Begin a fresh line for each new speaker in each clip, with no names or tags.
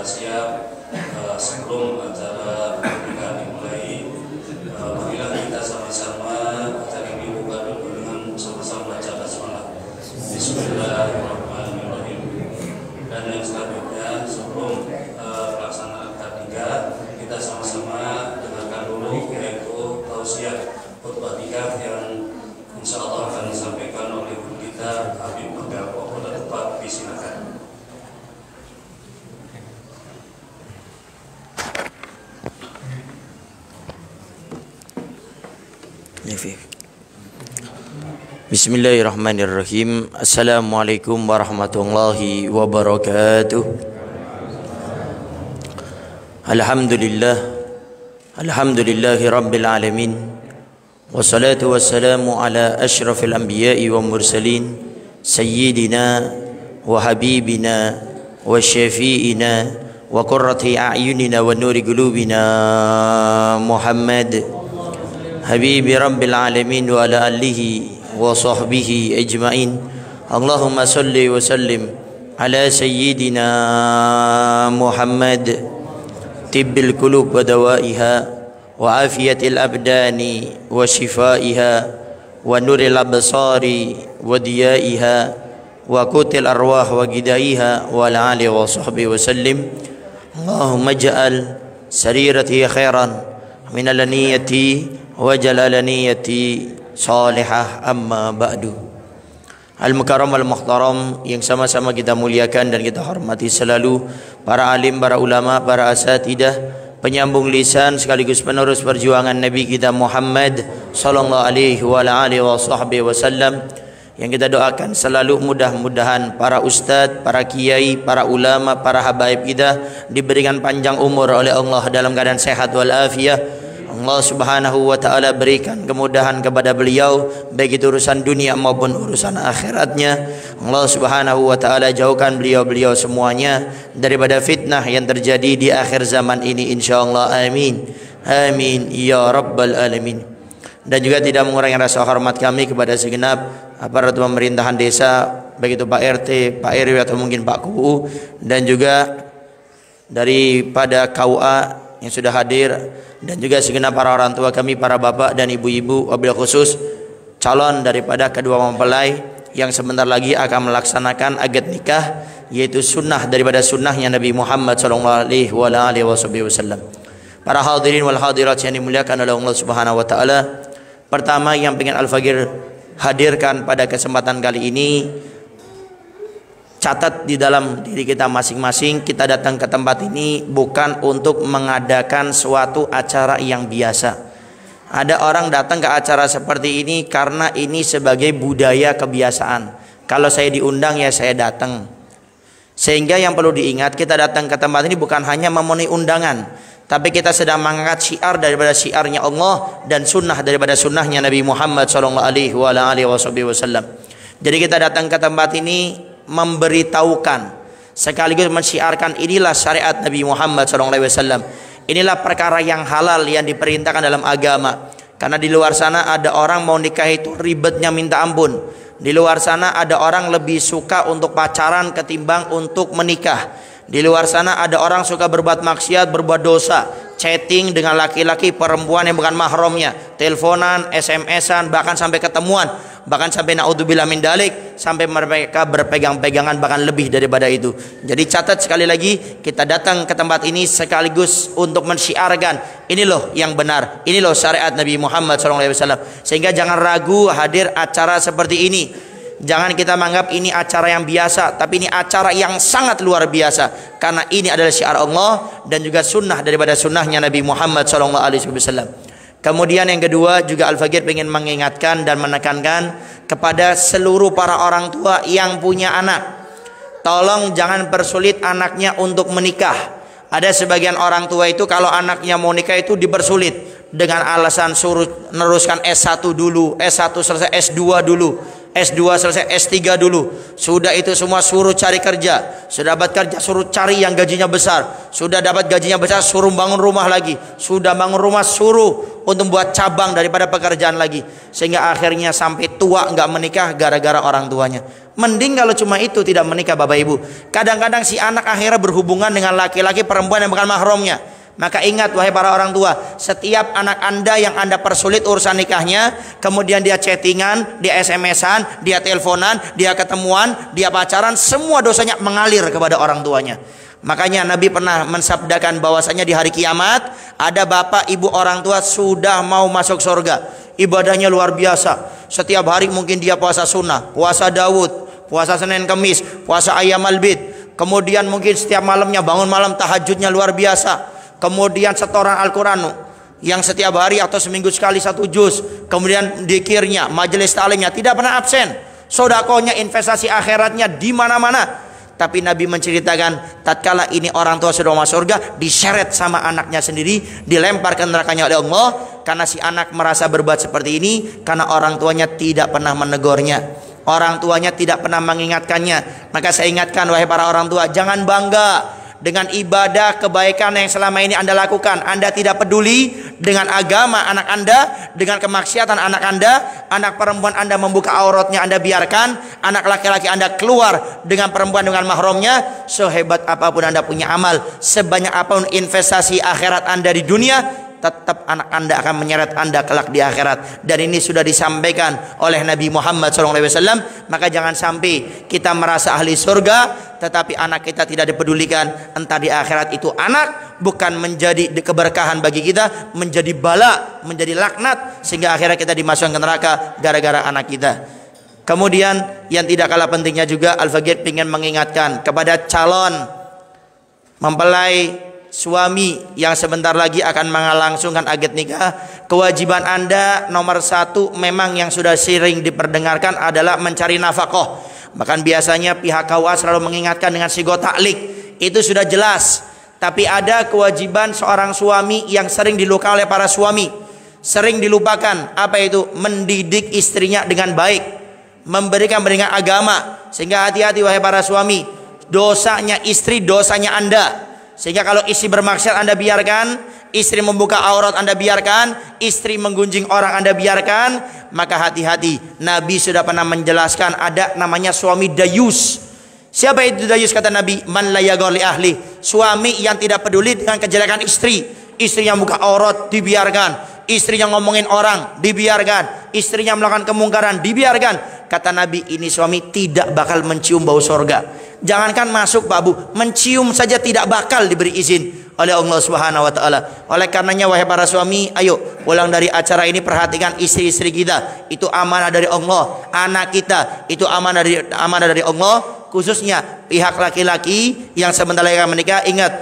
siap sebelum acara pernikahan dimulai. Marilah kita sama-sama acara ini buka dulu dengan sama-sama baca basmalah. Bismillahirrahmanirrahim. Dan yang selanjutnya sebelum pelaksanaan akad nikah, kita sama-sama dengarkan dulu yaitu tausiah khutbah nikah yang insya Allah akan disampaikan oleh guru kita Habib Mega. Pada tempat disilakan.
Bismillahirrahmanirrahim. Assalamualaikum warahmatullahi wabarakatuh. Alhamdulillahi rabbil alamin. Wassalatu wassalamu ala ashrafil anbiya'i wa mursalin sayyidina wa habibina wa syafi'ina wa qurrati a'yunina wa nuri qulubina Muhammad habibi rabbil alamin wa ala alihi wa sahbihi ajma'in. Allahumma salli wa sallim ala sayyidina Muhammad tibbil qulub wa dawaiha wa afiyatil abdani wa shifaiha wa nuril absari wa diyaiha wa kutil arwah wa gidaiha wa ala alihi wa sahbihi wa sallim. Allahumma ja'al sarirati khairan min alaniyati wa jalalaniyati salihah, amma ba'du. Al-mukarram al-muhtaram yang sama-sama kita muliakan dan kita hormati selalu, para alim, para ulama, para asatidah, penyambung lisan sekaligus penerus perjuangan Nabi kita Muhammad sallallahu alaihi wa alihi wasallam, yang kita doakan selalu mudah-mudahan para ustadz, para kiai, para ulama, para habaib kita diberikan panjang umur oleh Allah dalam keadaan sehat walafiat. Allah subhanahu wa ta'ala berikan kemudahan kepada beliau baik itu urusan dunia maupun urusan akhiratnya. Allah subhanahu wa ta'ala jauhkan beliau-beliau semuanya daripada fitnah yang terjadi di akhir zaman ini, insyaallah. Amin amin ya rabbal alamin. Dan juga tidak mengurangi rasa hormat kami kepada segenap aparat pemerintahan desa, baik itu Pak RT, Pak RW atau mungkin Pak KUU, dan juga daripada KUA yang sudah hadir, dan juga segenap para orang tua kami, para bapak dan ibu-ibu, wabil khusus calon daripada kedua mempelai yang sebentar lagi akan melaksanakan akad nikah, yaitu sunnah daripada sunnahnya Nabi Muhammad sallallahu alaihi wasallam. Para hadirin wal hadirat yang dimuliakan oleh Allah subhanahu wa ta'ala, pertama yang pengen Al-Fagir hadirkan pada kesempatan kali ini, catat di dalam diri kita masing-masing, kita datang ke tempat ini bukan untuk mengadakan suatu acara yang biasa. Ada orang datang ke acara seperti ini karena ini sebagai budaya kebiasaan. Kalau saya diundang ya saya datang. Sehingga yang perlu diingat, kita datang ke tempat ini bukan hanya memenuhi undangan, tapi kita sedang mengangkat syiar daripada syiarnya Allah dan sunnah daripada sunnahnya Nabi Muhammad SAW. Jadi kita datang ke tempat ini memberitahukan sekaligus mensyiarkan inilah syariat Nabi Muhammad SAW. Inilah perkara yang halal yang diperintahkan dalam agama. Karena di luar sana ada orang mau nikah itu ribetnya minta ampun. Di luar sana ada orang lebih suka untuk pacaran ketimbang untuk menikah. Di luar sana ada orang suka berbuat maksiat, berbuat dosa, chatting dengan laki-laki perempuan yang bukan mahramnya, teleponan, SMS-an, bahkan sampai ketemuan, bahkan sampai naudzubillah min dalik, sampai mereka berpegang-pegangan, bahkan lebih daripada itu. Jadi catat sekali lagi, kita datang ke tempat ini sekaligus untuk mensyiarkan ini loh yang benar, ini loh syariat Nabi Muhammad SAW. Sehingga jangan ragu hadir acara seperti ini. Jangan kita menganggap ini acara yang biasa, tapi ini acara yang sangat luar biasa, karena ini adalah syiar Allah dan juga sunnah daripada sunnahnya Nabi Muhammad SAW. Kemudian yang kedua juga Al-Fagir ingin mengingatkan dan menekankan kepada seluruh para orang tua yang punya anak, tolong jangan persulit anaknya untuk menikah. Ada sebagian orang tua itu kalau anaknya mau nikah itu dipersulit dengan alasan suruh neruskan S1 dulu, S1 selesai S2 dulu. S2 selesai, S3 dulu. Sudah itu semua suruh cari kerja. Sudah dapat kerja suruh cari yang gajinya besar. Sudah dapat gajinya besar suruh bangun rumah lagi. Sudah bangun rumah suruh untuk buat cabang daripada pekerjaan lagi. Sehingga akhirnya sampai tua nggak menikah gara-gara orang tuanya. Mending kalau cuma itu tidak menikah Bapak Ibu. Kadang-kadang si anak akhirnya berhubungan dengan laki-laki perempuan yang bukan mahramnya. Maka ingat wahai para orang tua, setiap anak Anda yang Anda persulit urusan nikahnya, kemudian dia chattingan, dia SMS-an, dia teleponan, dia ketemuan, dia pacaran, semua dosanya mengalir kepada orang tuanya. Makanya Nabi pernah mensabdakan bahwasanya di hari kiamat ada bapak ibu orang tua sudah mau masuk surga. Ibadahnya luar biasa. Setiap hari mungkin dia puasa sunnah, puasa Daud, puasa Senin Kamis, puasa Ayyamal Bid. Kemudian mungkin setiap malamnya bangun malam tahajudnya luar biasa. Kemudian setoran Al-Quran yang setiap hari atau seminggu sekali 1 juz. Kemudian dikirnya, majelis ta'limnya tidak pernah absen. Sodakohnya, investasi akhiratnya di mana-mana. Tapi Nabi menceritakan tatkala ini orang tua sudah masuk surga, diseret sama anaknya sendiri, dilempar ke nerakanya oleh Allah. Karena si anak merasa berbuat seperti ini karena orang tuanya tidak pernah menegurnya, orang tuanya tidak pernah mengingatkannya. Maka saya ingatkan wahai para orang tua, jangan bangga dengan ibadah kebaikan yang selama ini Anda lakukan. Anda tidak peduli dengan agama anak Anda, dengan kemaksiatan anak Anda. Anak perempuan Anda membuka auratnya Anda biarkan, anak laki-laki Anda keluar dengan perempuan dengan mahramnya. Sehebat apapun Anda punya amal, sebanyak apapun investasi akhirat Anda di dunia, tetap anak Anda akan menyeret Anda kelak di akhirat. Dan ini sudah disampaikan oleh Nabi Muhammad SAW. Maka jangan sampai kita merasa ahli surga tetapi anak kita tidak dipedulikan. Entah di akhirat itu anak bukan menjadi keberkahan bagi kita, menjadi bala, menjadi laknat, sehingga akhirnya kita dimasukkan ke neraka gara-gara anak kita. Kemudian yang tidak kalah pentingnya juga Al-Faqih ingin mengingatkan kepada calon mempelai suami yang sebentar lagi akan melangsungkan akad nikah. Kewajiban Anda nomor 1 memang yang sudah sering diperdengarkan adalah mencari nafkah. Bahkan biasanya pihak KUA selalu mengingatkan dengan sigo taklik. Itu sudah jelas. Tapi ada kewajiban seorang suami yang sering dilupakan oleh para suami, sering dilupakan. Apa itu? Mendidik istrinya dengan baik, memberikan pendidikan agama. Sehingga hati-hati wahai para suami, dosanya istri, dosanya Anda. Sehingga kalau istri bermaksiat Anda biarkan, istri membuka aurat Anda biarkan, istri menggunjing orang Anda biarkan, maka hati-hati. Nabi sudah pernah menjelaskan ada namanya suami dayus. Siapa itu dayus kata Nabi? Man la yaghar li ahli. Suami yang tidak peduli dengan kejelekan istri. Istri yang buka aurat dibiarkan, istri yang ngomongin orang dibiarkan, istri yang melakukan kemungkaran dibiarkan. Kata Nabi, ini suami tidak bakal mencium bau surga. Jangankan masuk Pak Bu, mencium saja tidak bakal diberi izin oleh Allah Subhanahu wa taala. Oleh karenanya wahai para suami, ayo pulang dari acara ini perhatikan istri-istri kita. Itu amanah dari Allah. Anak kita itu amanah dari Allah. Khususnya pihak laki-laki yang sebentar lagi akan menikah, ingat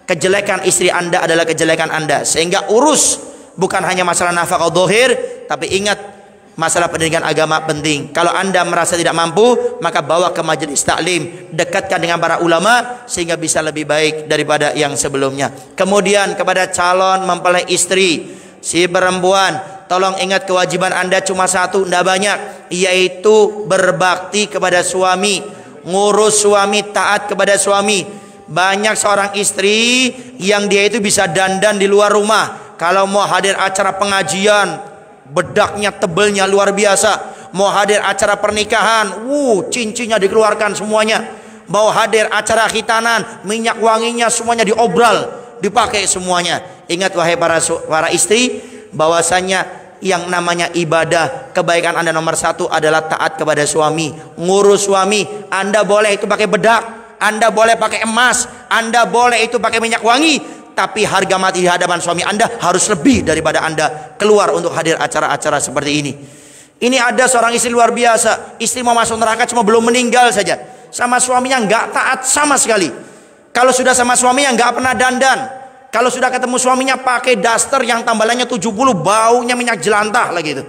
kejelekan istri Anda adalah kejelekan Anda. Sehingga urus bukan hanya masalah nafkah dhahir, tapi ingat masalah pendidikan agama penting. Kalau Anda merasa tidak mampu, maka bawa ke majelis taklim, dekatkan dengan para ulama sehingga bisa lebih baik daripada yang sebelumnya. Kemudian kepada calon mempelai istri, si perempuan, tolong ingat kewajiban Anda cuma 1, tidak banyak, yaitu berbakti kepada suami, ngurus suami, taat kepada suami. Banyak seorang istri yang dia itu bisa dandan di luar rumah. Kalau mau hadir acara pengajian, bedaknya tebelnya luar biasa. Mau hadir acara pernikahan, cincinnya dikeluarkan semuanya. Mau hadir acara khitanan, minyak wanginya semuanya diobral, dipakai semuanya. Ingat wahai para istri, bahwasanya yang namanya ibadah kebaikan Anda nomor 1 adalah taat kepada suami, ngurus suami. Anda boleh itu pakai bedak, Anda boleh pakai emas, Anda boleh itu pakai minyak wangi, tapi harga mati di hadapan suami Anda harus lebih daripada Anda keluar untuk hadir acara-acara seperti ini. Ini ada seorang istri luar biasa, istri mau masuk neraka cuma belum meninggal saja, sama suaminya nggak taat sama sekali. Kalau sudah sama suaminya nggak pernah dandan. Kalau sudah ketemu suaminya pakai daster yang tambalannya 70, baunya minyak jelantah lagi itu.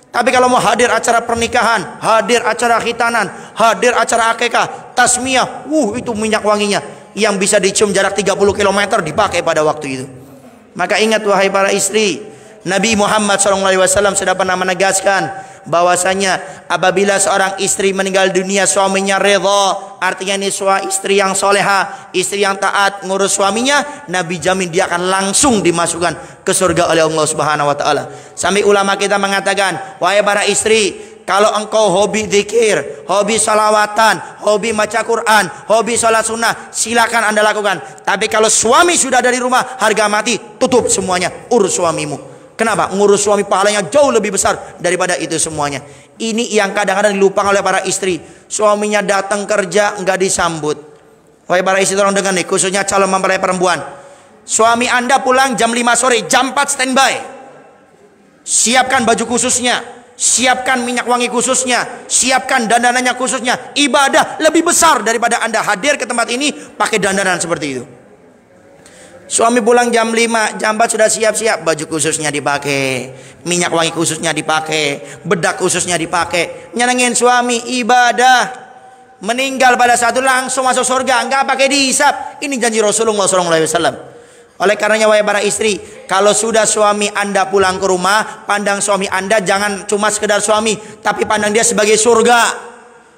Tapi kalau mau hadir acara pernikahan, hadir acara khitanan, hadir acara akikah, tasmiyah, itu minyak wanginya yang bisa dicium jarak 30 km dipakai pada waktu itu. Maka ingat wahai para istri, Nabi Muhammad SAW sudah pernah menegaskan bahwasanya apabila seorang istri meninggal dunia suaminya redha, artinya ini istri yang soleha, istri yang taat ngurus suaminya, Nabi jamin dia akan langsung dimasukkan ke surga oleh Allah Subhanahu wa taala. Sampai ulama kita mengatakan, wahai para istri, kalau engkau hobi zikir, hobi salawatan, hobi baca Quran, hobi sholat sunnah, silakan Anda lakukan. Tapi kalau suami sudah dari rumah, harga mati, tutup semuanya, urus suamimu. Kenapa? Ngurus suami pahalanya jauh lebih besar daripada itu semuanya. Ini yang kadang-kadang dilupakan oleh para istri. Suaminya datang kerja nggak disambut. Wahai para istri, tolong dengar nih, khususnya calon mempelai perempuan. Suami Anda pulang jam 5 sore, jam 4 standby. Siapkan baju khususnya, siapkan minyak wangi khususnya, siapkan dandanannya khususnya. Ibadah lebih besar daripada Anda hadir ke tempat ini pakai dandanan seperti itu. Suami pulang jam 5, jam 4 sudah siap-siap, baju khususnya dipakai, minyak wangi khususnya dipakai, bedak khususnya dipakai, nyenengin suami. Ibadah. Meninggal pada saat itu langsung masuk surga, enggak pakai dihisap. Ini janji Rasulullah SAW. Oleh karenanya wahai para istri, kalau sudah suami Anda pulang ke rumah, pandang suami Anda jangan cuma sekedar suami, tapi pandang dia sebagai surga.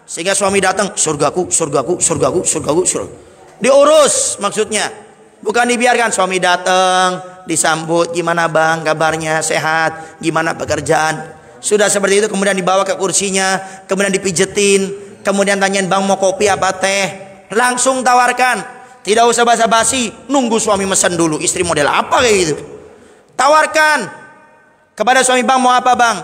Sehingga suami datang, surgaku, surgaku, surgaku, surgaku, surgaku. Diurus maksudnya. Bukan dibiarkan suami datang, disambut, gimana bang, kabarnya, sehat, gimana pekerjaan. Sudah seperti itu kemudian dibawa ke kursinya, kemudian dipijetin, kemudian tanyain bang mau kopi apa teh. Langsung tawarkan. Tidak usah basa-basi, nunggu suami mesen dulu. Istri model apa kayak gitu. Tawarkan kepada suami, bang mau apa bang?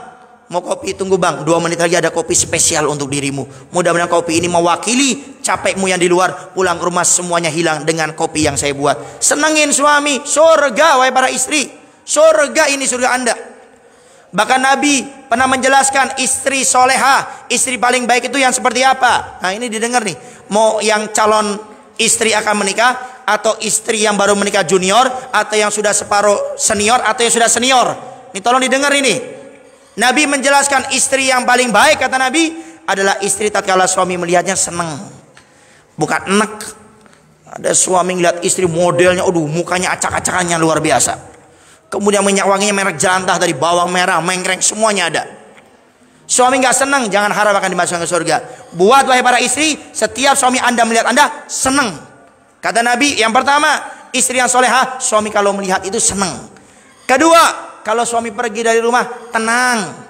Mau kopi, tunggu bang, 2 menit lagi ada kopi spesial untuk dirimu. Mudah-mudahan kopi ini mewakili capekmu yang di luar. Pulang ke rumah semuanya hilang dengan kopi yang saya buat. Senengin suami, surga wahai para istri. Surga ini surga Anda. Bahkan Nabi pernah menjelaskan istri soleha, istri paling baik itu yang seperti apa. Nah ini didengar nih. Mau yang calon istri akan menikah, atau istri yang baru menikah junior, atau yang sudah separuh senior, atau yang sudah senior. Ini tolong didengar ini. Nabi menjelaskan istri yang paling baik kata Nabi adalah istri tatkala suami melihatnya senang, bukan enak. Ada suami ngeliat istri modelnya, aduh mukanya acak-acakannya luar biasa. Kemudian minyak wanginya merek jelantah dari bawang merah, mengkreng semuanya ada. Suami nggak senang, jangan harap akan dimasukkan ke surga. Buat wahai para istri, setiap suami Anda melihat Anda senang. Kata Nabi, yang pertama, istri yang solehah, suami kalau melihat itu senang. Kedua, kalau suami pergi dari rumah, tenang,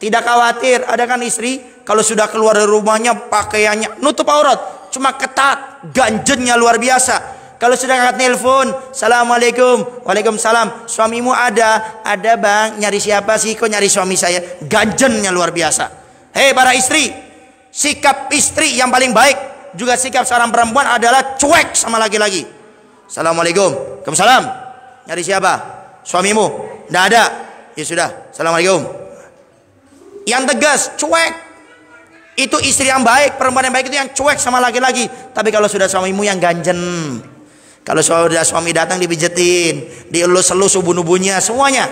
tidak khawatir. Ada kan istri kalau sudah keluar dari rumahnya pakaiannya nutup aurat, cuma ketat, ganjennya luar biasa. Kalau sudah angkat telepon, assalamualaikum, waalaikumsalam, suamimu ada bang, nyari siapa sih, kok nyari suami saya, ganjennya luar biasa. Hei para istri, sikap istri yang paling baik, juga sikap seorang perempuan adalah cuek sama laki-laki. Assalamualaikum, waalaikumsalam, nyari siapa, suamimu? Tidak ada, ya sudah, assalamualaikum. Yang tegas, cuek. Itu istri yang baik, perempuan yang baik itu yang cuek sama laki-laki. Tapi kalau sudah suamimu yang ganjen, kalau sudah suami datang dipijetin, dielus-elus ubun-ubunnya semuanya,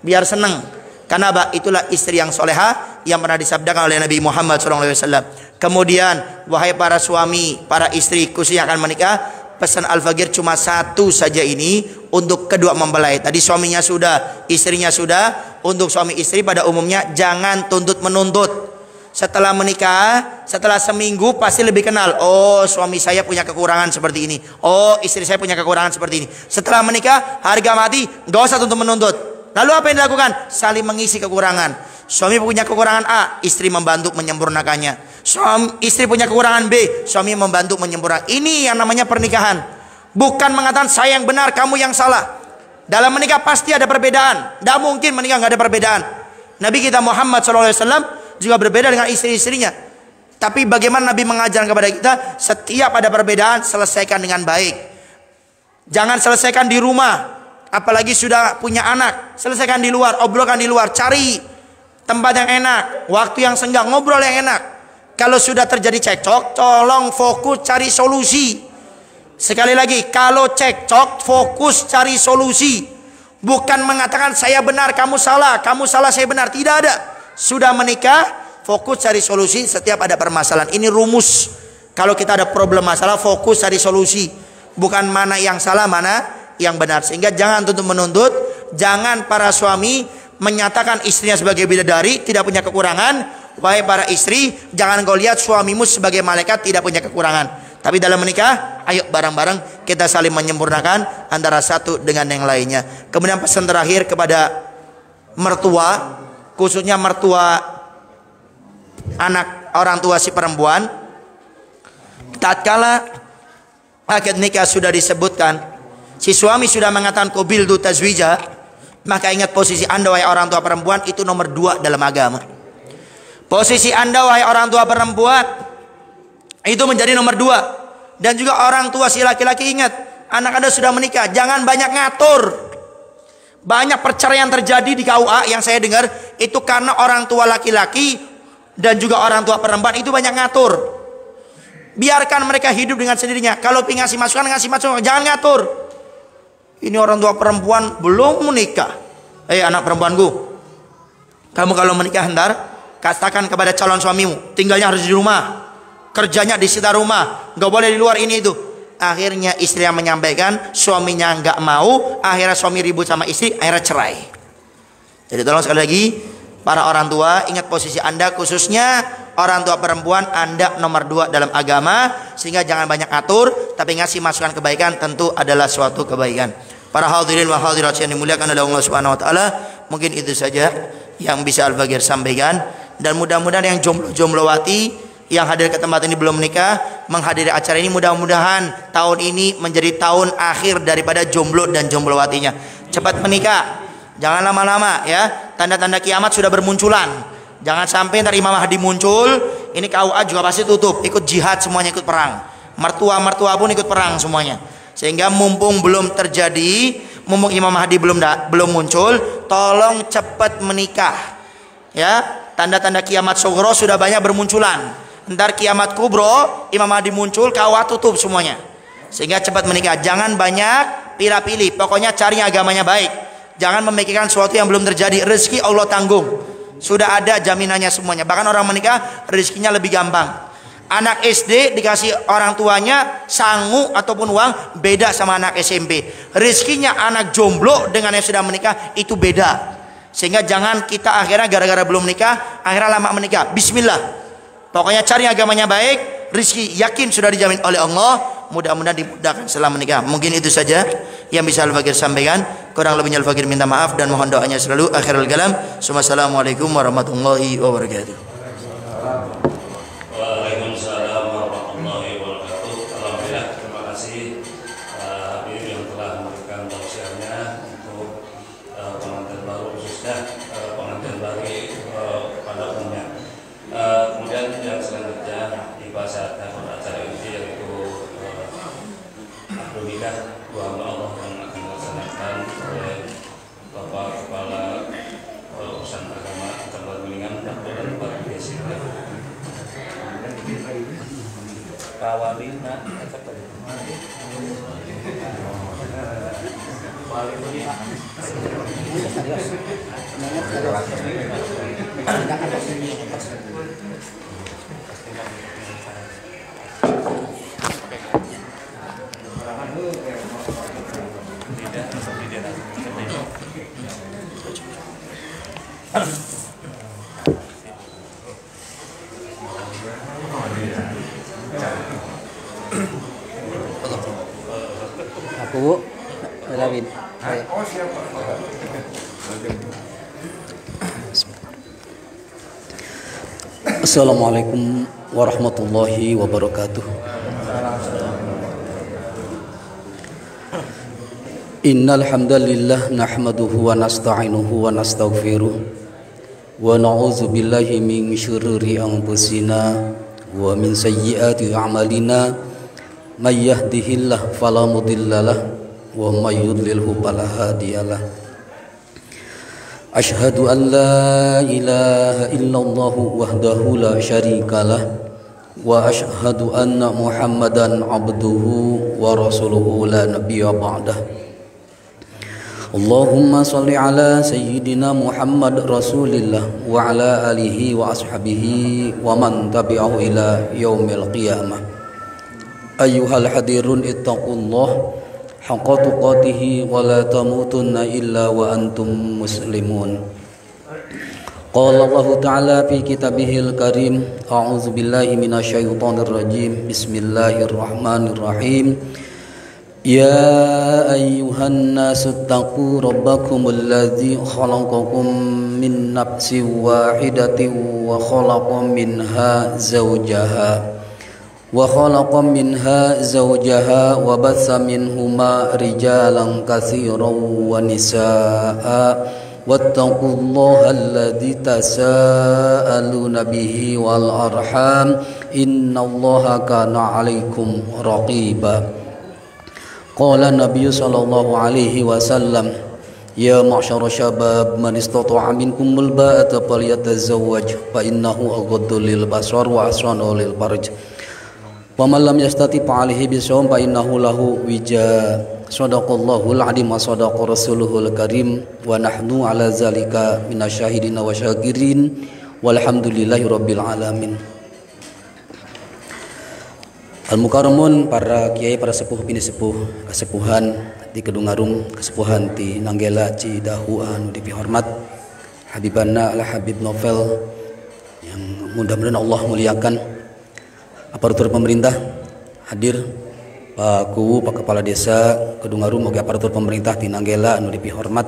biar seneng. Karena apa? Itulah istri yang soleha yang pernah disabdakan oleh Nabi Muhammad SAW. Kemudian wahai para suami, para istri khususnya akan menikah, pesan Al-Faqir cuma satu saja ini untuk kedua mempelai. Tadi suaminya sudah, istrinya sudah. Untuk suami istri pada umumnya jangan tuntut menuntut. Setelah menikah, setelah seminggu pasti lebih kenal. Oh suami saya punya kekurangan seperti ini. Oh istri saya punya kekurangan seperti ini. Setelah menikah harga mati, gak usah tuntut menuntut. Lalu apa yang dilakukan? Saling mengisi kekurangan. Suami punya kekurangan A, istri membantu menyempurnakannya. Istri punya kekurangan B, suami membantu menyempurnakan. Ini yang namanya pernikahan. Bukan mengatakan saya yang benar, kamu yang salah. Dalam menikah pasti ada perbedaan. Tidak mungkin menikah nggak ada perbedaan. Nabi kita Muhammad SAW juga berbeda dengan istri-istrinya. Tapi bagaimana Nabi mengajarkan kepada kita, setiap ada perbedaan selesaikan dengan baik. Jangan selesaikan di rumah. Apalagi sudah punya anak, selesaikan di luar, obrolkan di luar. Cari tempat yang enak, waktu yang senggang, ngobrol yang enak. Kalau sudah terjadi cekcok, tolong fokus cari solusi. Sekali lagi, kalau cekcok, fokus cari solusi. Bukan mengatakan saya benar, kamu salah, saya benar. Tidak ada. Sudah menikah, fokus cari solusi setiap ada permasalahan. Ini rumus. Kalau kita ada problem masalah, fokus cari solusi. Bukan mana yang salah, mana yang benar. Sehingga jangan tuntut menuntut. Jangan para suami menyatakan istrinya sebagai bidadari, tidak punya kekurangan. Wahai para istri, jangan kau lihat suamimu sebagai malaikat, tidak punya kekurangan. Tapi dalam menikah, ayo bareng-bareng kita saling menyempurnakan antara satu dengan yang lainnya. Kemudian pesan terakhir kepada mertua, khususnya mertua anak orang tua si perempuan, tatkala akad nikah sudah disebutkan, si suami sudah mengatakan qabiltu tazwija, maka ingat posisi Anda wahai orang tua perempuan itu nomor 2 dalam agama. Posisi Anda wahai orang tua perempuan itu menjadi nomor 2. Dan juga orang tua si laki-laki, ingat, anak Anda sudah menikah, jangan banyak ngatur. Banyak perceraian terjadi di KUA yang saya dengar itu karena orang tua laki-laki dan juga orang tua perempuan itu banyak ngatur. Biarkan mereka hidup dengan sendirinya. Kalau ingin ngasih masukan, jangan ngatur. Ini orang tua perempuan belum menikah. Anak perempuanku, kamu kalau menikah hentar, katakan kepada calon suamimu, tinggalnya harus di rumah, kerjanya di sekitar rumah, nggak boleh di luar ini itu. Akhirnya istri yang menyampaikan, suaminya nggak mau, akhirnya suami ribut sama istri, akhirnya cerai. Jadi tolong sekali lagi, para orang tua, ingat posisi Anda, khususnya orang tua perempuan, Anda nomor 2 dalam agama, sehingga jangan banyak atur, tapi ngasih masukan kebaikan tentu adalah suatu kebaikan. Para hadirin wa hadirat yang dimuliakan oleh Allah Subhanahu wa taala, mungkin itu saja yang bisa Al-Bagir sampaikan, dan mudah-mudahan yang jomblo-jomblowati yang hadir ke tempat ini belum menikah, menghadiri acara ini, mudah-mudahan tahun ini menjadi tahun akhir daripada jomblo dan jomblowatinya. Cepat menikah, jangan lama-lama ya. Tanda-tanda kiamat sudah bermunculan. Jangan sampai ntar Imam Mahdi muncul, ini KUA juga pasti tutup, ikut jihad semuanya, ikut perang. Mertua-mertua pun ikut perang semuanya. Sehingga mumpung belum terjadi, mumpung Imam Mahdi belum muncul, tolong cepat menikah. Ya, tanda-tanda kiamat sugro sudah banyak bermunculan. Ntar kiamat kubro, Imam Mahdi muncul, KUA tutup semuanya. Sehingga cepat menikah. Jangan banyak pilih-pilih. Pokoknya cari agamanya baik. Jangan memikirkan sesuatu yang belum terjadi. Rezeki Allah tanggung. Sudah ada jaminannya semuanya. Bahkan orang menikah rezekinya lebih gampang. Anak SD dikasih orang tuanya sangu ataupun uang, beda sama anak SMP. Rezekinya anak jomblo dengan yang sudah menikah itu beda. Sehingga jangan kita akhirnya gara-gara belum menikah, akhirnya lama menikah. Bismillah. Pokoknya cari agamanya baik, rezeki yakin sudah dijamin oleh Allah, mudah-mudahan dimudahkan setelah menikah. Mungkin itu saja yang bisa Al-Bagir sampaikan. Kurang lebihnya Al-Bagir minta maaf dan mohon doanya selalu. Akhirul kalam. Wassalamualaikum warahmatullahi wabarakatuh.
Waalaikumsalam warahmatullahi wabarakatuh. Alhamdulillah, terima kasih Habib yang telah memberikan tausiahnya untuk pengantin baru, khususnya pengantin baru pada umumnya. Kemudian yang selanjutnya dibahas acara ini yaitu akad nikah dua hamba Allah yang akan dilaksanakan oleh Bapak Kepala Urusan Agama Tempat Belingan dan Bapak Desi. Pak Wali,
aku Lawin. Assalamualaikum warahmatullahi wabarakatuh. Innal hamdalillah nahmaduhu wa nasta'inuhu wa nastaghfiruh wa na'udzu billahi min syururi anfusina wa min sayyiati a'malina may yahdihillahu fala mudhillalah wa may yudlilhu fala hadiyalah. Asyhadu an la ilaha illallah wahdahu la syarikalah wa asyhadu anna Muhammadan abduhu wa rasuluhu la nabiyya ba'dah. Allahumma salli ala sayyidina Muhammad rasulillah wa ala alihi wa ashabihi wa man tabi'ahu ila yaumil qiyamah. Ayyuhal hadirun ittaqullah haqqa tuqatih wa la tamutunna illa wa antum muslimun. Qala Allah Ta'ala fi kitabihil karim, a'udzu billahi minasyaitonir rajim. Bismillahirrahmanirrahim. Ya ayyuhan nasu taqu rabbakumul ladzi khalaqakum min nafsin wahidatin wa khalaqa minha zawjaha wa batha minhuma rijalan katsiran wa nisaa'a wattaqullaha alladzi tasaaluna bihi wal arham innallaha kana 'alaikum raqiba. Qala Nabi sallallahu alaihi wasallam, ya ma'syara syabab man istata'a minkumul ba'ata falyatazawwaj fa innahu aghaddu lil basar wa asranu lil farj. Wa man lam yastati fa alaihi bisawm fa innahu lahu wija. Shadaqallahul azim wa shadaqa rasuluhul karim wa nahnu ala zalika minasyahidin wa syakirin walhamdulillahi rabbil alamin. Al-Mukarramun, para kiai, para sepuh bini sepuh, kesepuhan di Kedungarum, kesepuhan di Nanggela Cidahu anu dipihormat, Habibanna ala Habib Novel yang mudah-mudahan Allah muliakan, aparatur pemerintah hadir, Pak Kuwu, Pak Kepala Desa Kedungarum, oge aparatur pemerintah di Nanggela anu dipihormat,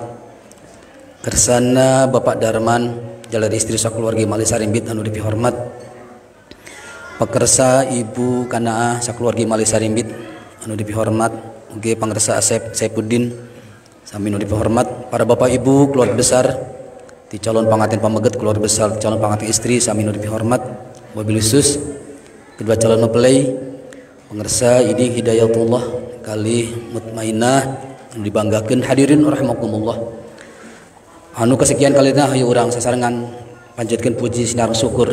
kersana Bapak Darman, jalar istri sakeluarga Mali Sarimbit anu dipihormat, pekersa Ibu Kanaah sakeluarga Mali Sarimbit anu dipihormat, oge pangersa Asep Saipuddin sami anu dipihormat, para Bapak Ibu keluarga besar di calon pangantin pameget, keluarga besar calon pangantin istri sami anu dipihormat, wabil khusus kedua calon mempelai pangersa Idi Hidayatullah kali Mutmainah anu dibanggakeun, hadirin rahimakumullah. Anu kesekian kalina hayu urang sasarengan panjatkeun puji sinar syukur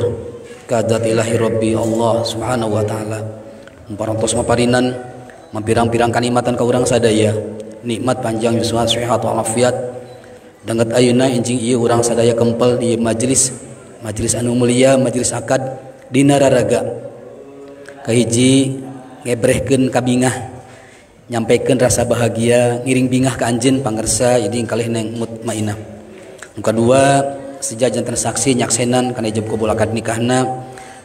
kadat ilahi rabbi Allah subhanahu wa ta'ala, parantos maparinan mampirang-pirang kanikmatan ka urang sadaya, nikmat panjang yuswa sehat walafiat danget ayeuna enjing ieu urang sadaya kempel di majelis anu mulia, majelis akad dina Raraga, kahiji ngebrehkeun kabingah, nyampaikeun rasa bahagia ngiring bingah ka anjeun pangersa iding kalih neng mutmainah. Nu kadua sejajan transaksi nyaksenan kana ijab qabul akad nikahna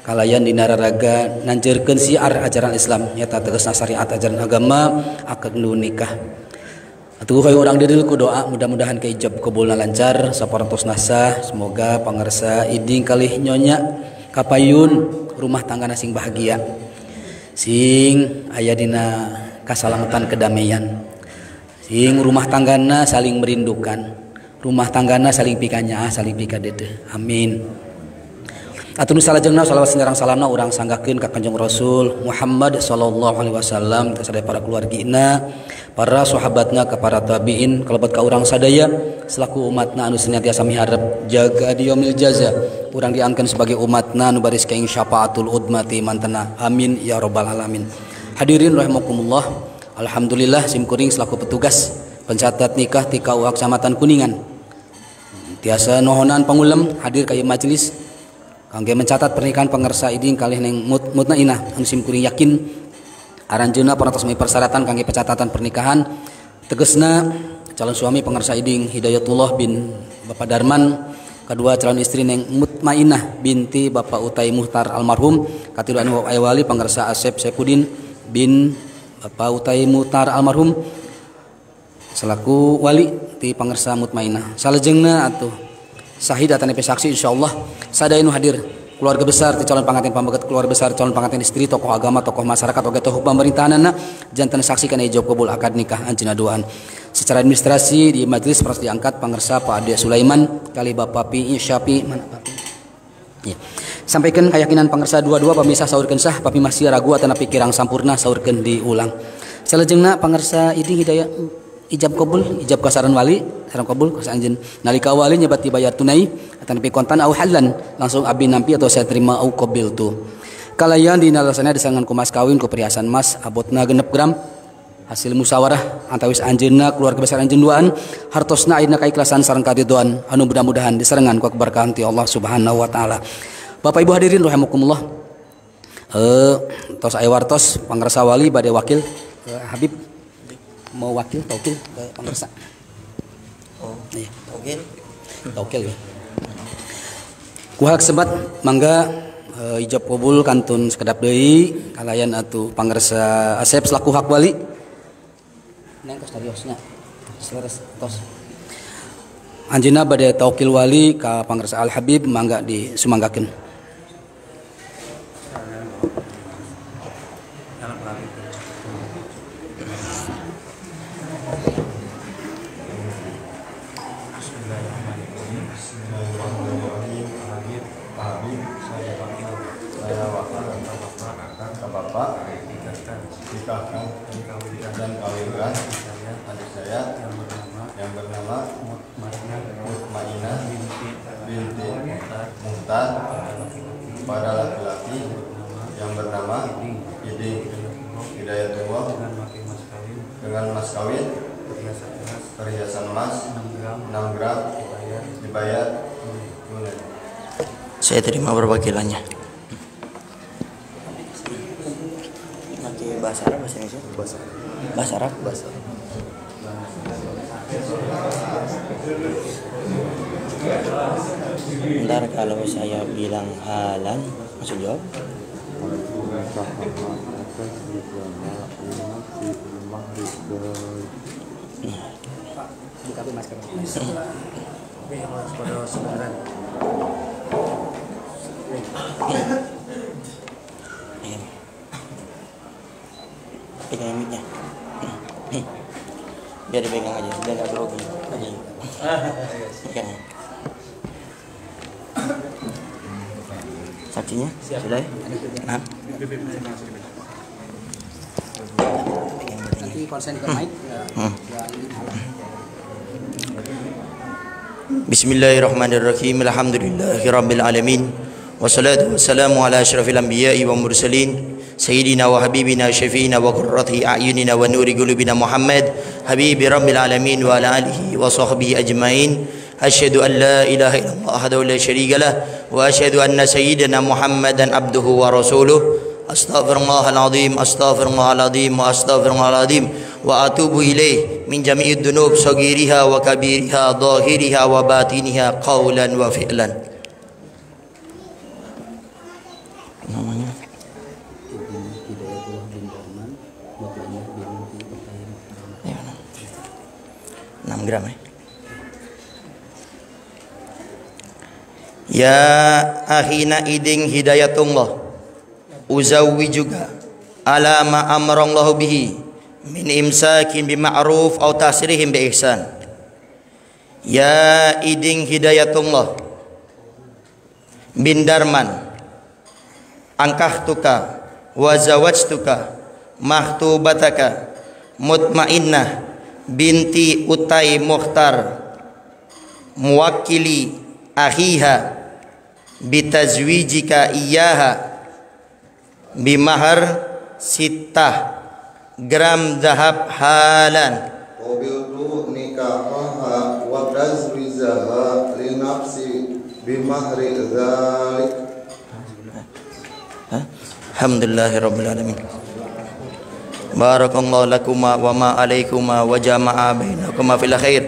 kalayan dina Raraga nanjeurkeun siar ajaran Islam nyata tegasna syariat ajaran agama akad nikah. Atuh hayu urang deudel ku doa mudah-mudahan ka ijab qabulna lancar saparantos nasah, semoga pangarsa iding kalih nyonya kapayun rumah tanggana sing bahagia, sing aya dina kasalamatan kedamaian, sing rumah tanggana saling merindukan, rumah tanggana saling pikanya saling pikadede, amin. Atuh salajengna salawat sinarang salamna urang sanggakeun ka Kanjeng Rasul Muhammad sallallahu alaihi wasallam, ka sadaya para keluargina, para sahabatna, ka para tabiin, kalebat ka urang sadaya selaku umatna anu senantiasa miharep jaga di yaumil jaza, urang diangkeun sebagai umatna anu baris ka ing syafaatul udmati mantena, amin ya rabbal alamin. Hadirin rahimakumullah, alhamdulillah simkuring selaku petugas pencatat nikah ti KUA Kecamatan Kuningan tiasa nohonan pangulem hadir ka ieu majelis kangge mencatat pernikahan pangersa iding kalih neng mutmainah anu simkuring yakin aranjeunna parantos meuni persyaratan kangge pencatatan pernikahan, tegasna calon suami pangersa iding Hidayatullah bin Bapak Darman, kedua calon istri neng Mutmainah binti Bapak Utai Muhtar almarhum, katilu anu wali pangersa Asep Saipuddin bin Bapak Utai Muhtar almarhum selaku wali ti pangersa Mutmainah. Salajengna atuh sahid atanepi saksi insyaallah sadaya nu hadir keluarga besar ti calon pangantin pameget, keluarga besar calon pangantin istri, tokoh agama, tokoh masyarakat, oge tokoh pemerintahanna janten saksi kana ijab qabul akad nikah anjeunna doaan. Secara administrasi di majelis pros diangkat pangersa Pak Ade Sulaiman kali Bapak Pi Syafi mana Pak? Ya. Sampaikan keyakinan pangersa dua-dua pamisah saurkeun sah papi masih ragu atanapi kirang sampurna saurkeun diulang. Salajengna pangersa iding hidayah ijab qabul, ijab kasaran wali, sareng qabul ka anjeun. Nalika wali nyebat dibayar tunai atanapi kontan au halan, langsung abi nampi atau saya terima au qabiltu. Kalayan dina lasana disangan ku mas kawin ku perhiasan emas abotna 6 gram. Hasil musyawarah antawis anjeunna keluarga besar anjeun duaan, hartosna ayeuna kaikhlasan sareng karidoan anu mudah-mudahan diserengan ku keberkahan ti Allah Subhanahu wa taala. Bapak Ibu hadirin rahimakumullah. Tos aya wartos pangarsa wali bade wakil Habib mau wakil taukil pangarsa. Oh, iya. Taukil ya. Kuhak sebat mangga ijab kabul kantun sekedap deui kalayan atuh pangarsa Asep selaku hak wali. Neng kos tariosnya. Seres tos. Anjeunna bade taukil wali ka pangarsa Al Habib mangga disumanggakeun.
Nikahkan dan kawinkan adik saya yang bernama Mutmainah binti Muhtar pada laki-laki yang bernama Iding Hidayatullah dengan mas kawin perhiasan emas 6 gram dibayar tunai.
Saya terima perwakilannya. Bahasa Arab, bahasa Indonesia? Bahasa Arab? Bahasa Arab. Bentar, kalau saya bilang halan, masuk jawab.
Buka masker. Pegang mic-nya. Biar dipegang aja, biar nggak grogi aja. Pegang. Saksinya sudah ya? Nah. Nanti konsen ke mic.
Bismillahirrahmanirrahim. Alhamdulillahirabbil alamin. Wassalatu wassalamu ala asyrafil anbiya'i wa mursalin. Sayyidina wa habibina syafi'ina wa qurrati a'yunina wa nuri qulubina Muhammad habibi rabbil alamin wa ala alihi wa sahbihi ajmain. Asyhadu an la ilaha illallah wahdahu la syarika lah wa asyhadu anna sayyidina Muhammadan abduhu wa rasuluh. Astaghfirullahal azim, astaghfirullahal azim wa astaghfirullahal azim wa atubu ilaih min jami'id dunub saghiriha wa kabiriha dhahiriha wa batiniha qawlan wa fi'lan. Namanya 6 gram ya. Ya akhina iding hidayatullah uzawwi juga ala ma amrallahu bihi min imsakin bima'ruf aw tasrihim bi ihsan. Ya iding hidayatullah bin Darman angkahtuka wa zawajtuka mahtubataka Mutmainnah binti Utai Mukhtar muwakkili akhiha bitazwijika iyaha bimahar 6 gram dahab halan
Wabiltu nikahaha wa tazwizaha li nafsi bimahri dzalik.
Alhamdulillahirabbil alamin. Barakallahu lakuma wa ma alaikuma wa jama'a bainakuma fil khair.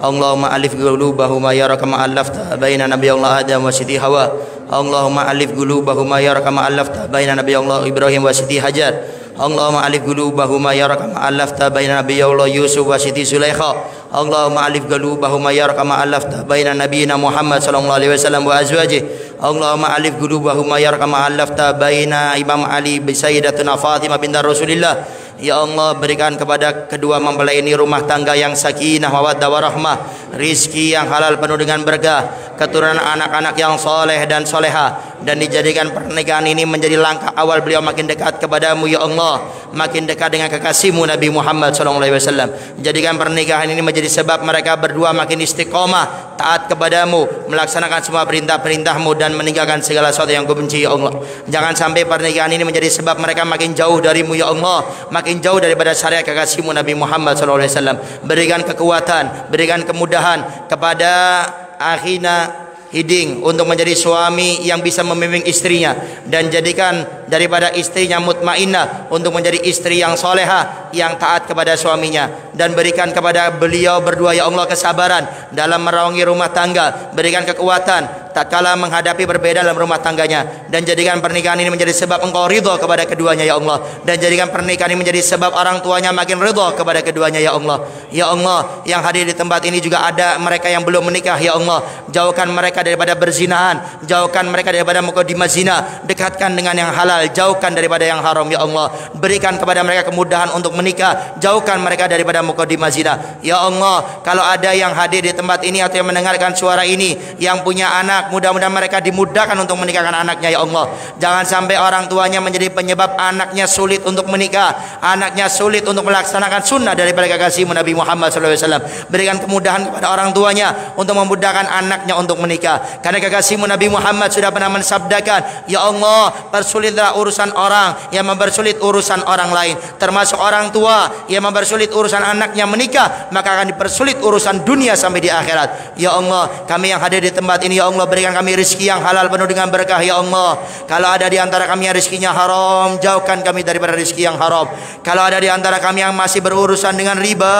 Allahumma alif qulubahuma ya rakama allafta baina nabiyillah Adam wa siti Hawa. Allahumma alif qulubahuma ya rakama allafta baina nabiyillah Ibrahim wa siti Hajar. Allahumma alif qulubahuma ya rakama allafta baina nabiyillah Yusuf wa siti Zulaikha. Allahumma alif qulubahuma ya rakama allafta baina nabiyina Muhammad sallallahu alaihi wasallam wa azwajihi. Allahumma alif qulubahuma ya rakama allafta baina Imam Ali bi Sayyidatuna Fatimah binti Rasulillah. Ya Allah, berikan kepada kedua mempelai ini rumah tangga yang sakinah mawaddah warahmah, rizki yang halal penuh dengan berkah, keturunan anak-anak yang soleh dan soleha, dan dijadikan pernikahan ini menjadi langkah awal beliau makin dekat kepadamu ya Allah, makin dekat dengan kekasihmu Nabi Muhammad SAW. Jadikan pernikahan ini menjadi sebab mereka berdua makin istiqomah, taat kepadamu, melaksanakan semua perintah-perintahmu dan meninggalkan segala sesuatu yang kau benci ya Allah. Jangan sampai pernikahan ini menjadi sebab mereka makin jauh darimu ya Allah, makin jauh daripada syariat kekasihmu Nabi Muhammad SAW. Berikan kekuatan, berikan kemudahan kepada akhina Hiding untuk menjadi suami yang bisa membimbing istrinya, dan jadikan daripada istrinya Mutmainnah untuk menjadi istri yang soleha yang taat kepada suaminya, dan berikan kepada beliau berdua ya Allah kesabaran dalam merawangi rumah tangga, berikan kekuatan tatkala menghadapi berbeda dalam rumah tangganya, dan jadikan pernikahan ini menjadi sebab engkau ridha kepada keduanya ya Allah, dan jadikan pernikahan ini menjadi sebab orang tuanya makin ridha kepada keduanya ya Allah. Ya Allah, yang hadir di tempat ini juga ada mereka yang belum menikah ya Allah, jauhkan mereka daripada berzinahan, jauhkan mereka daripada mukadimah zina, dekatkan dengan yang halal, jauhkan daripada yang haram ya Allah, berikan kepada mereka kemudahan untuk menikah, jauhkan mereka daripada mukadimah zina ya Allah. Kalau ada yang hadir di tempat ini atau yang mendengarkan suara ini yang punya anak, mudah-mudahan mereka dimudahkan untuk menikahkan anaknya ya Allah. Jangan sampai orang tuanya menjadi penyebab anaknya sulit untuk menikah, anaknya sulit untuk melaksanakan sunnah daripada kekasihmu Nabi Muhammad SAW. Berikan kemudahan kepada orang tuanya untuk memudahkan anaknya untuk menikah, karena kekasihmu Nabi Muhammad sudah pernah mensabdakan, ya Allah, persulitlah urusan orang yang mempersulit urusan orang lain, termasuk orang tua yang mempersulit urusan anaknya menikah, maka akan dipersulit urusan dunia sampai di akhirat. Ya Allah, kami yang hadir di tempat ini ya Allah, berikan kami rezeki yang halal penuh dengan berkah ya Allah. Kalau ada di antara kami yang rezekinya haram, jauhkan kami daripada rezeki yang haram. Kalau ada di antara kami yang masih berurusan dengan riba,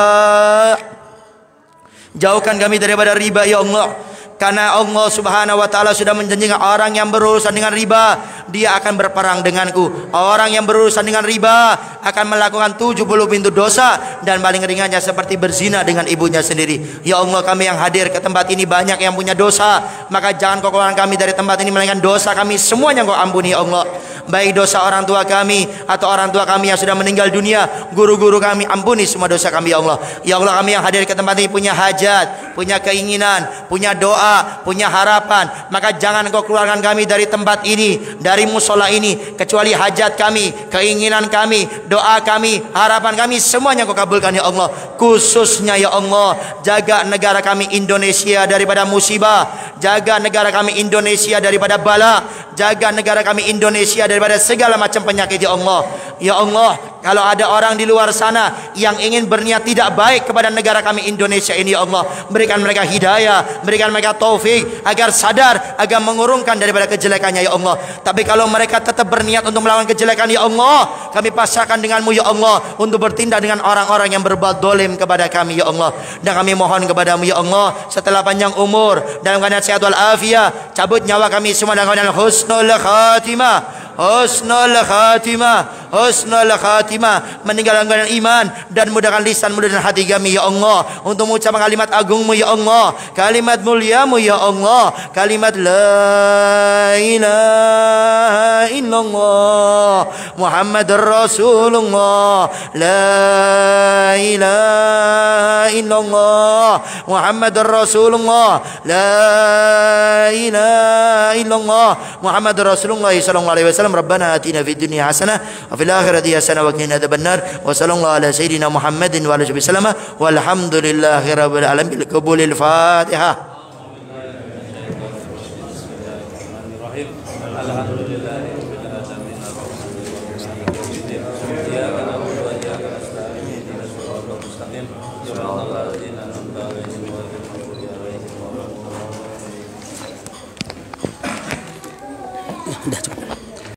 jauhkan kami daripada riba ya Allah. Karena Allah Subhanahu wa taala sudah menjanjikan orang yang berurusan dengan riba, dia akan berperang denganku. Orang yang berurusan dengan riba akan melakukan 70 pintu dosa, dan paling ringannya seperti berzina dengan ibunya sendiri. Ya Allah, kami yang hadir ke tempat ini banyak yang punya dosa, maka jangan kau keluarkan kami dari tempat ini melainkan dosa kami semuanya kau ampuni ya Allah. Baik dosa orang tua kami atau orang tua kami yang sudah meninggal dunia, guru-guru kami, ampuni semua dosa kami ya Allah. Ya Allah, kami yang hadir ke tempat ini punya hajat, punya keinginan, punya doa, punya harapan, maka jangan kau keluarkan kami dari tempat ini, dari musola ini, kecuali hajat kami, keinginan kami, doa kami, harapan kami semuanya kau kabulkan ya Allah. Khususnya ya Allah, jaga negara kami Indonesia daripada musibah, jaga negara kami Indonesia daripada bala, jaga negara kami Indonesia daripada segala macam penyakit ya Allah. Ya Allah, kalau ada orang di luar sana yang ingin berniat tidak baik kepada negara kami Indonesia ini ya Allah, berikan mereka hidayah, berikan mereka taufik agar sadar, agar mengurungkan daripada kejelekannya ya Allah. Tapi kalau mereka tetap berniat untuk melawan kejelekan ya Allah, kami pasrahkan denganmu ya Allah untuk bertindak dengan orang-orang yang berbuat dolim kepada kami ya Allah. Dan kami mohon kepadamu ya Allah, setelah panjang umur dalam keadaan sehat walafiat, cabut nyawa kami semua dalam keadaan husnul khatimah, husnul khatimah, husnul khatimah, meninggal dalam keadaan iman, dan mudahkan lisan, mudahkan hati kami ya Allah untuk mengucapkan kalimat agungmu ya Allah, kalimat muliamu ya Allah, kalimat la ilaha illallah Muhammadur Rasulullah, la ilaha illallah Muhammadur Rasulullah, la ilaha illallah Muhammadur Rasulullah sallallahu alaihi wasallam. Rabbana atina fid dunya hasanah wa fil akhirati hasanah wa qina adzabannar. Wa sallallahu ala sayyidina Muhammadin wa alihi wasallam. Walhamdulillahi rabbil alamin. Bil qabulil Fatihah. Dah cukup.